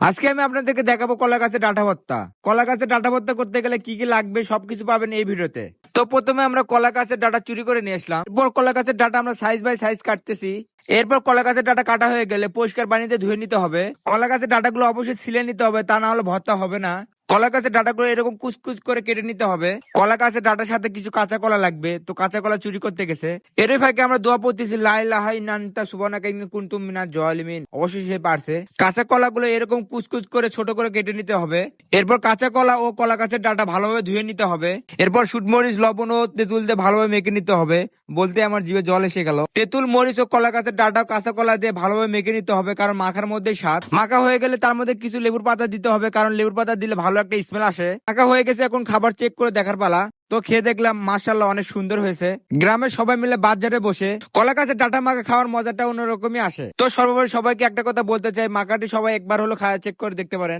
আজকে আমি আপনাদেরকে দেখাবো কলা গাছের ডাঁটা ভর্তা। কলা গাছের ডাঁটা ভর্তা করতে গেলে কি কি লাগবে সবকিছু পাবেন এই ভিডিওতে। তো প্রথমে আমরা কলা গাছের ডাঁটা চুরি করে নিয়ে আসলাম। এরপর কলা গাছের ডাঁটা আমরা সাইজ বাই সাইজ কাটতেছি। এরপর কলা গাছের ডাঁটা কাটা হয়ে গেলে পরিষ্কার পানিতে ধুয়ে নিতে হবে। কলা গাছের ডাঁটাগুলো অবশ্যই ছিলে নিতে হবে, তা না হলে ভর্তা হবে না। কলা গাছের ডাঁটাগুলো এরকম কুচকুচ করে কেটে নিতে হবে। কলা গাছের ডাঁটার সাথে কিছু কাঁচা কলা লাগবে, তো কাঁচা কলা চুরি করতে গেছে। এরই ফাঁকে আমরা দোয়া পড়তেছি লা ইলাহা ইল্লাল্লাহ সুবহানাকা ইন্নী কুনতু মিনাজ জালিমিন। অবশ্যই সে পারছে। কাঁচা কলাগুলো এরকম কুচকুচ করে ছোট করে কেটে নিতে হবে। এরপর কাঁচা কলা ও কলা গাছের ডাঁটা ভালোভাবে ধুয়ে নিতে হবে। এরপর শুটমরিচ, লবণ ও তেঁতুল দিয়ে ভালোভাবে মেখে নিতে হবে। বলতে আমার জিভে জল এসে গেল। তেঁতুল, মরিচ ও কলা গাছের ডাঁটা কাঁচা কলা দিয়ে ভালোভাবে মেখে নিতে হবে, কারণ মাখার মধ্যে স্বাদ। মাখা হয়ে গেলে তার মধ্যে কিছু লেবুর পাতা দিতে হবে, কারণ লেবুর পাতা দিলে ভালো একটা স্মেল আসে। মাখা হয়ে গেছে, এখন খাবার চেক করে দেখার পালা। তো খেয়ে দেখলাম মাশাআল্লাহ অনেক সুন্দর হয়েছে। গ্রামের সবাই মিলে বাজারে বসে কলা গাছের ডাঁটা মাখা খাওয়ার মজাটা অন্যরকমই আসে। তো সর্বোপরি সবাইকে একটা কথা বলতে চাই, মাখাটি সবাই একবার হলো খায়া চেক করে দেখতে পারেন।